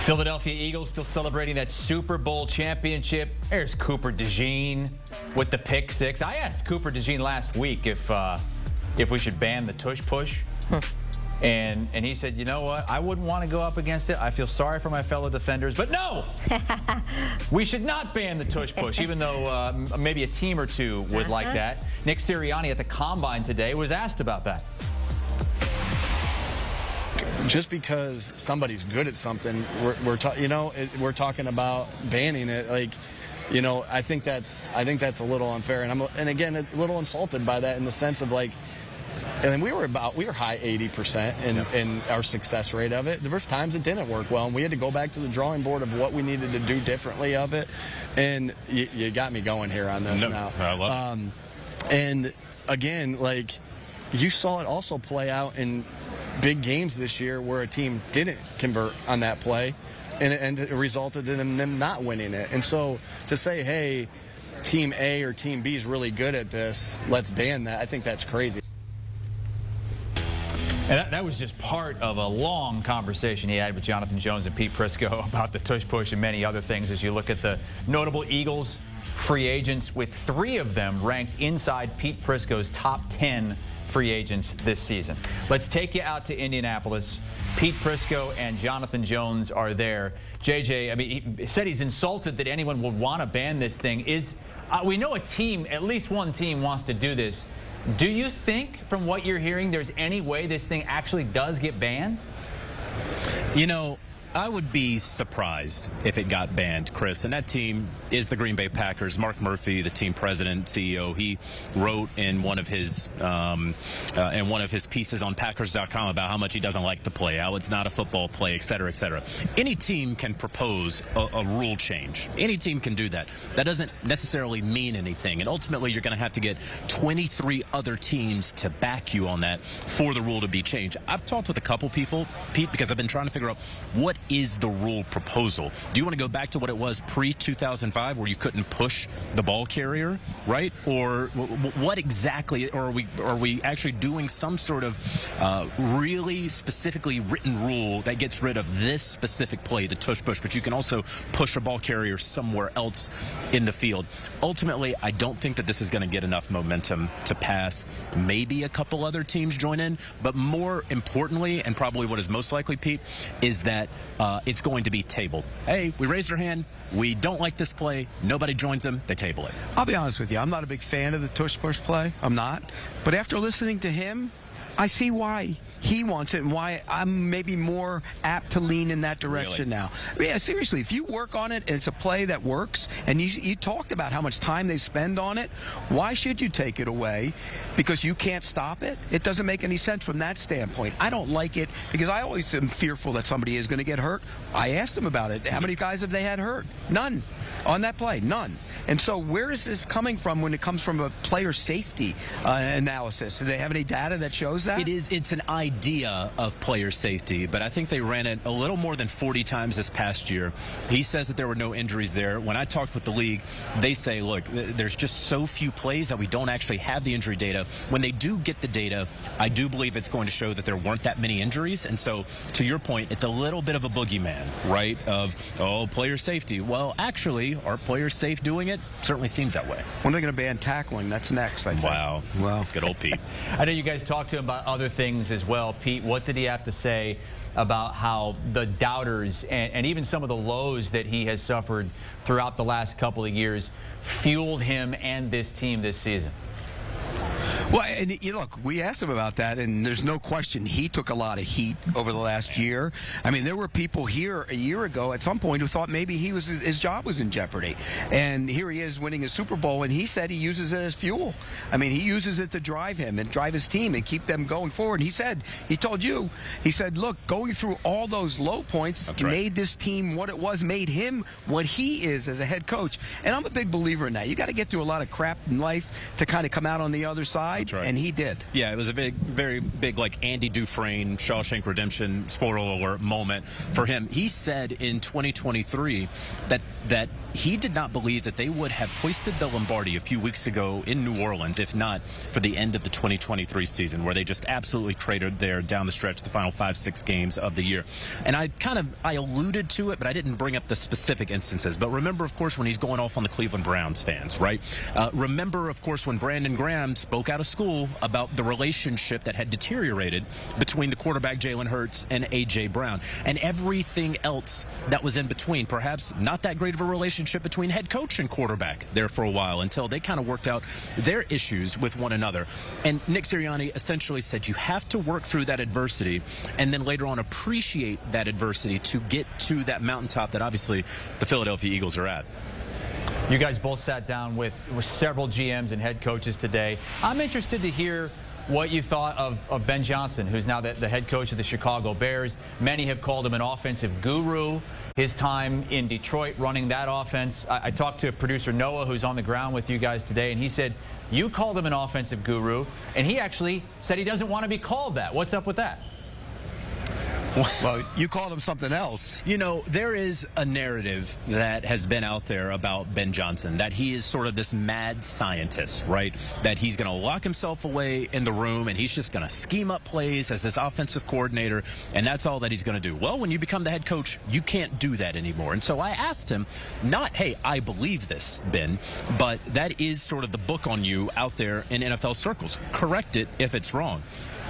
Philadelphia Eagles still celebrating that Super Bowl championship. There's Cooper DeJean with the pick six. I asked Cooper DeJean last week if we should ban the Tush Push. And he said, you know what? I wouldn't want to go up against it. I feel sorry for my fellow defenders. But no! We should not ban the Tush Push, even though maybe a team or two would like that. Nick Sirriani at the Combine today was asked about that. Just because somebody's good at something, we're talking about banning it. Like, you know, I think that's a little unfair, and again a little insulted by that in the sense of like. And we were high 80% in our success rate of it. There were times it didn't work well, and we had to go back to the drawing board of what we needed to do differently of it. And you got me going here on this now. I love it. And again, like you saw it also play out in big games this year where a team didn't convert on that play, and it resulted in them not winning it. And so to say, hey, Team A or Team B is really good at this, let's ban that, I think that's crazy. And that was just part of a long conversation he had with Jonathan Jones and Pete Prisco about the Tush Push and many other things as you look at the notable Eagles free agents, with 3 of them ranked inside Pete Prisco's top 10 free agents this season. Let's take you out to Indianapolis. Pete Prisco and Jonathan Jones are there. JJ, I mean, he said he's insulted that anyone would want to ban this thing. We know a team, at least one team, wants to do this. Do you think, from what you're hearing, there's any way this thing actually does get banned? You know, I would be surprised if it got banned, Chris. And that team is the Green Bay Packers. Mark Murphy, the team president, CEO, he wrote in one of his pieces on Packers.com about how much he doesn't like the play, how it's not a football play, et cetera, et cetera. Any team can propose a rule change. Any team can do that. That doesn't necessarily mean anything. And ultimately, you're going to have to get 23 other teams to back you on that for the rule to be changed. I've talked with a couple people, Pete, because I've been trying to figure out what is the rule proposal. Do you want to go back to what it was pre-2005 where you couldn't push the ball carrier, right? Or what exactly, or are we actually doing some sort of really specifically written rule that gets rid of this specific play, the tush push, but you can also push a ball carrier somewhere else in the field? Ultimately, I don't think that this is going to get enough momentum to pass. Maybe a couple other teams join in, but more importantly, and probably what is most likely, Pete, is that it's going to be tabled. Hey, we raised our hand. We don't like this play. Nobody joins them. They table it. I'll be honest with you. I'm not a big fan of the tush push play. I'm not. But after listening to him, I see why he wants it and why I'm maybe more apt to lean in that direction now. Yeah, seriously, if you work on it and it's a play that works, and you talked about how much time they spend on it, why should you take it away? Because you can't stop it? It doesn't make any sense from that standpoint. I don't like it because I always am fearful that somebody is going to get hurt. I asked them about it. How many guys have they had hurt? None. On that play, none. And so where is this coming from when it comes from a player safety analysis? Do they have any data that shows that? It's an idea of player safety, but I think they ran it a little more than 40 times this past year. He says that there were no injuries there. When I talked with the league, they say, look, there's just so few plays that we don't actually have the injury data. When they do get the data, I do believe it's going to show that there weren't that many injuries. And so, to your point, it's a little bit of a boogeyman, right, of, oh, player safety. Well, actually, are players safe doing it? Certainly seems that way. When are they going to ban tackling? That's next, I think. Wow. Well, good old Pete. I know you guys talked to him about other things as well. Pete, what did he have to say about how the doubters and even some of the lows that he has suffered throughout the last couple of years fueled him and this team this season? Well, and look, we asked him about that, and there's no question he took a lot of heat over the last year. I mean, there were people here a year ago at some point who thought maybe his job was in jeopardy. And here he is winning a Super Bowl, and he said he uses it as fuel. I mean, he uses it to drive him and drive his team and keep them going forward. He said, look, going through all those low points made this team what it was, made him what he is as a head coach. And I'm a big believer in that. You got to get through a lot of crap in life to kind of come out on the other side. right, That's right. and he did. Yeah, it was a very big, like Andy Dufresne, Shawshank Redemption, spoiler alert moment for him. He said in 2023 that he did not believe that they would have hoisted the Lombardi a few weeks ago in New Orleans, if not for the end of the 2023 season, where they just absolutely cratered there down the stretch, the final 5-6 games of the year. And I alluded to it, but I didn't bring up the specific instances. But remember, of course, when he's going off on the Cleveland Browns fans, right? Remember, of course, when Brandon Graham spoke out of school about the relationship that had deteriorated between the quarterback Jalen Hurts and A.J. Brown, and everything else that was in between. Perhaps not that great of a relationship between head coach and quarterback there for a while until they kind of worked out their issues with one another. And Nick Sirianni essentially said you have to work through that adversity and then later on appreciate that adversity to get to that mountaintop that obviously the Philadelphia Eagles are at. You guys both sat down with several GMs and head coaches today. I'm interested to hear what you thought of Ben Johnson, who's now the head coach of the Chicago Bears. Many have called him an offensive guru. His time in Detroit running that offense. I talked to producer Noah, who's on the ground with you guys today, and he said, you called him an offensive guru, and he actually said he doesn't want to be called that. What's up with that? Well, you called him something else. You know, there is a narrative that has been out there about Ben Johnson, that he is sort of this mad scientist, right? That he's going to lock himself away in the room and he's just going to scheme up plays as this offensive coordinator, and that's all that he's going to do. Well, when you become the head coach, you can't do that anymore. And so I asked him, not, hey, I believe this, Ben, but that is sort of the book on you out there in NFL circles. Correct it if it's wrong.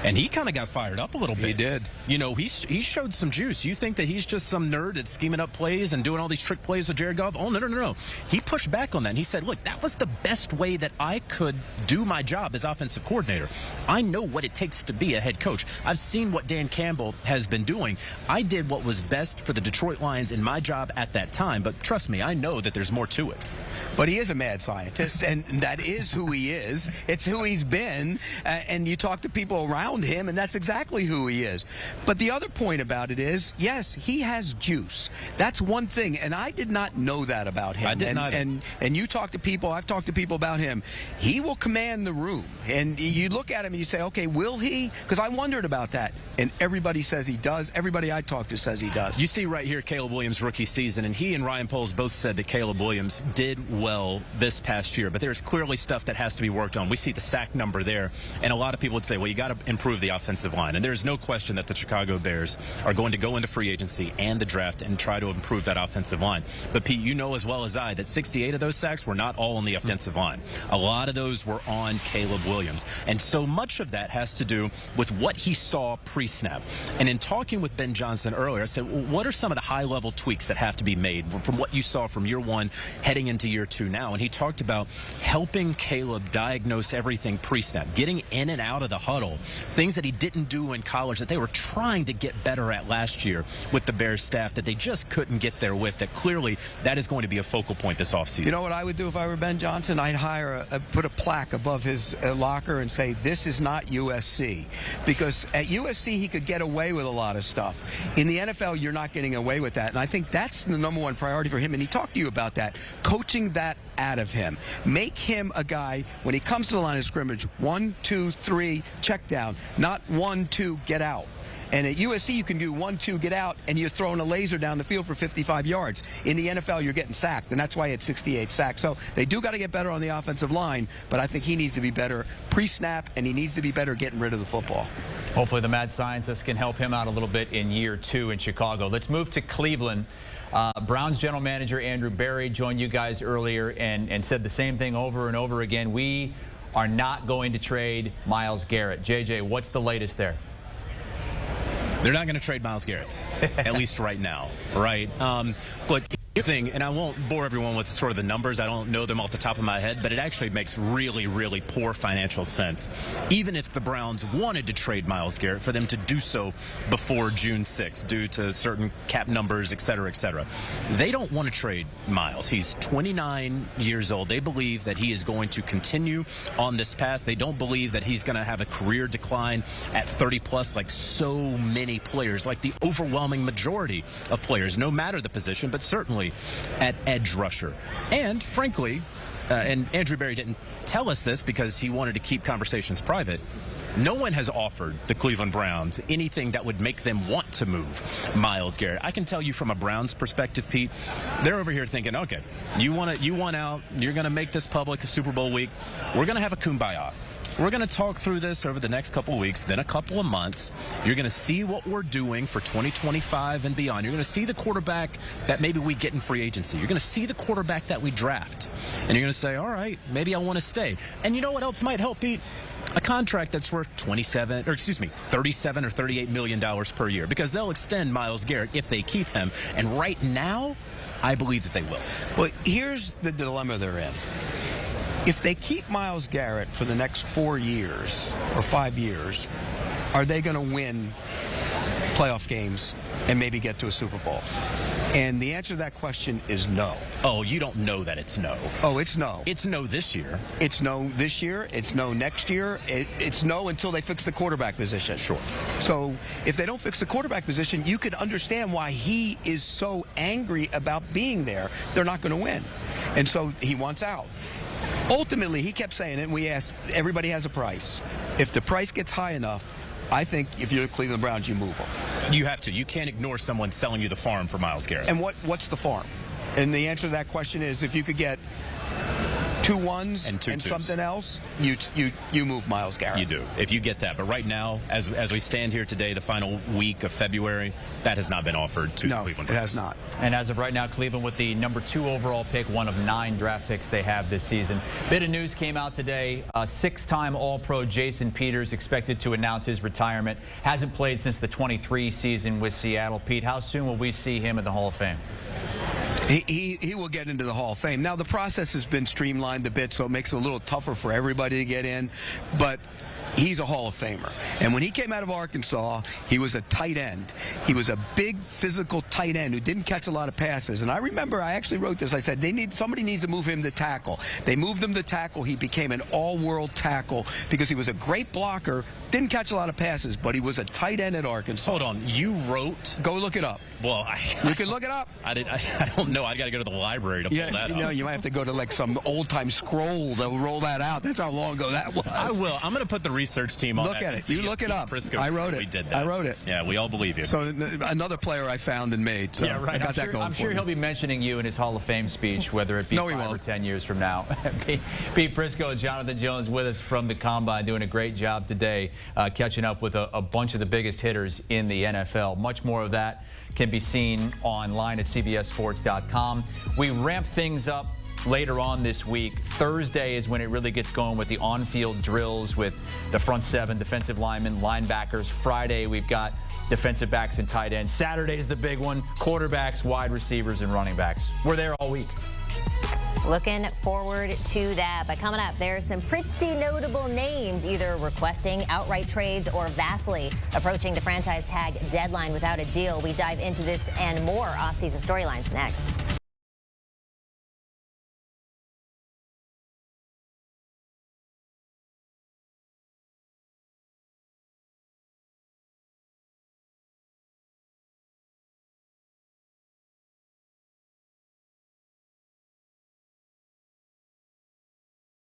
And he kind of got fired up a little bit. He did. You know, he showed some juice. You think that he's just some nerd that's scheming up plays and doing all these trick plays with Jared Goff? Oh, no. He pushed back on that. And he said, look, that was the best way that I could do my job as offensive coordinator. I know what it takes to be a head coach. I've seen what Dan Campbell has been doing. I did what was best for the Detroit Lions in my job at that time. But trust me, I know that there's more to it. But he is a mad scientist, and that is who he is. It's who he's been, and you talk to people around him, and that's exactly who he is. But the other point about it is, yes, he has juice. That's one thing, and I did not know that about him. I didn't either. And you talk to people, I've talked to people about him. He will command the room, and you look at him and you say, okay, will he? Because I wondered about that, and everybody says he does. Everybody I talk to says he does. You see right here Caleb Williams' rookie season, and he and Ryan Poles both said that Caleb Williams did well this past year, but there's clearly stuff that has to be worked on. We see the sack number there, and a lot of people would say, well, you got to improve the offensive line, and there's no question that the Chicago Bears are going to go into free agency and the draft and try to improve that offensive line. But Pete, you know as well as I that 68 of those sacks were not all on the offensive line. A lot of those were on Caleb Williams, and so much of that has to do with what he saw pre-snap. And in talking with Ben Johnson earlier, I said, well, what are some of the high-level tweaks that have to be made from what you saw from year one heading into year two now? And he talked about helping Caleb diagnose everything pre-snap, getting in and out of the huddle, things that he didn't do in college that they were trying to get better at last year with the Bears staff that they just couldn't get there with, that clearly that is going to be a focal point this offseason. You know what I would do if I were Ben Johnson? I'd put a plaque above his locker and say, this is not USC. Because at USC, he could get away with a lot of stuff. In the NFL, you're not getting away with that. And I think that's the number one priority for him. And he talked to you about that, coaching that out of him. Make him a guy, when he comes to the line of scrimmage, 1, 2, 3, check down, not 1, 2, get out. And at USC, you can do 1, 2, get out, and you're throwing a laser down the field for 55 yards. In the NFL, you're getting sacked, and that's why he had 68 sacks. So they do got to get better on the offensive line, but I think he needs to be better pre-snap, and he needs to be better getting rid of the football. Hopefully the mad scientist can help him out a little bit in year two in Chicago. Let's move to Cleveland. Browns general manager Andrew Berry joined you guys earlier and said the same thing over and over again. We are not going to trade Myles Garrett. JJ, what's the latest there? They're not going to trade Myles Garrett, at least right now, right? Look, thing, and I won't bore everyone with sort of the numbers. I don't know them off the top of my head, but it actually makes really, really poor financial sense. Even if the Browns wanted to trade Myles Garrett, for them to do so before June 6th due to certain cap numbers, et cetera, et cetera. They don't want to trade Myles. He's 29 years old. They believe that he is going to continue on this path. They don't believe that he's going to have a career decline at 30 plus like so many players, like the overwhelming majority of players, no matter the position, but certainly at edge rusher. And frankly, and Andrew Berry didn't tell us this because he wanted to keep conversations private. No one has offered the Cleveland Browns anything that would make them want to move Myles Garrett. I can tell you from a Browns perspective, Pete, they're over here thinking, okay, you want out, you're going to make this public Super Bowl week. We're going to have a kumbaya. We're going to talk through this over the next couple of weeks, then a couple of months. You're going to see what we're doing for 2025 and beyond. You're going to see the quarterback that maybe we get in free agency. You're going to see the quarterback that we draft. And you're going to say, all right, maybe I want to stay. And you know what else might help, Pete? A contract that's worth $37 or $38 million per year, because they'll extend Myles Garrett if they keep him. And right now, I believe that they will. Well, here's the dilemma they're in. If they keep Myles Garrett for the next 4 years or 5 years, are they going to win playoff games and maybe get to a Super Bowl? And the answer to that question is no. Oh, you don't know that it's no. Oh, it's no. It's no this year. It's no this year. It's no next year. It's no until they fix the quarterback position. Sure. So if they don't fix the quarterback position, you could understand why he is so angry about being there. They're not going to win. And so he wants out. Ultimately, he kept saying it, and we asked, everybody has a price. If the price gets high enough, I think if you're the Cleveland Browns, you move them. You have to. You can't ignore someone selling you the farm for Myles Garrett. And what's the farm? And the answer to that question is, if you could get 2 ones and something else, you move Myles Garrett. You do, if you get that. But right now, as we stand here today, the final week of February, that has not been offered to the Cleveland Browns. No, it has not. And as of right now, Cleveland with the number 2 overall pick, one of 9 draft picks they have this season. Bit of news came out today. 6-time All-Pro Jason Peters expected to announce his retirement. Hasn't played since the 23 season with Seattle. Pete, how soon will we see him in the Hall of Fame? He will get into the Hall of Fame. Now, the process has been streamlined a bit, so it makes it a little tougher for everybody to get in. But he's a Hall of Famer. And when he came out of Arkansas, he was a tight end. He was a big, physical tight end who didn't catch a lot of passes. And I remember I actually wrote this. I said, somebody needs to move him to tackle. They moved him to tackle. He became an all-world tackle because he was a great blocker, didn't catch a lot of passes, but he was a tight end at Arkansas. Hold on. You wrote? Go look it up. Well, you can look it up. I don't know. I got to go to the library to pull that up. No, you might have to go to like some old-time scroll that will roll that out. That's how long ago that was. I will. I'm going to put the research team on Look at it. You look it up. Prisco I wrote it. We did that. I wrote it. Yeah, we all believe you. So another player I found and made. So yeah, right. I got that going I'm sure he'll be mentioning you in his Hall of Fame speech, whether it be 5 or 10 years from now. Pete Prisco and Jonathan Jones with us from the Combine, doing a great job today, catching up with a bunch of the biggest hitters in the NFL. Much more of that can be seen online at cbssports.com. We ramp things up later on this week. Thursday is when it really gets going with the on-field drills with the front 7, defensive linemen, linebackers. Friday, we've got defensive backs and tight ends. Saturday's the big one, quarterbacks, wide receivers, and running backs. We're there all week. Looking forward to that. But coming up, there are some pretty notable names either requesting outright trades or vastly approaching the franchise tag deadline without a deal. We dive into this and more offseason storylines next.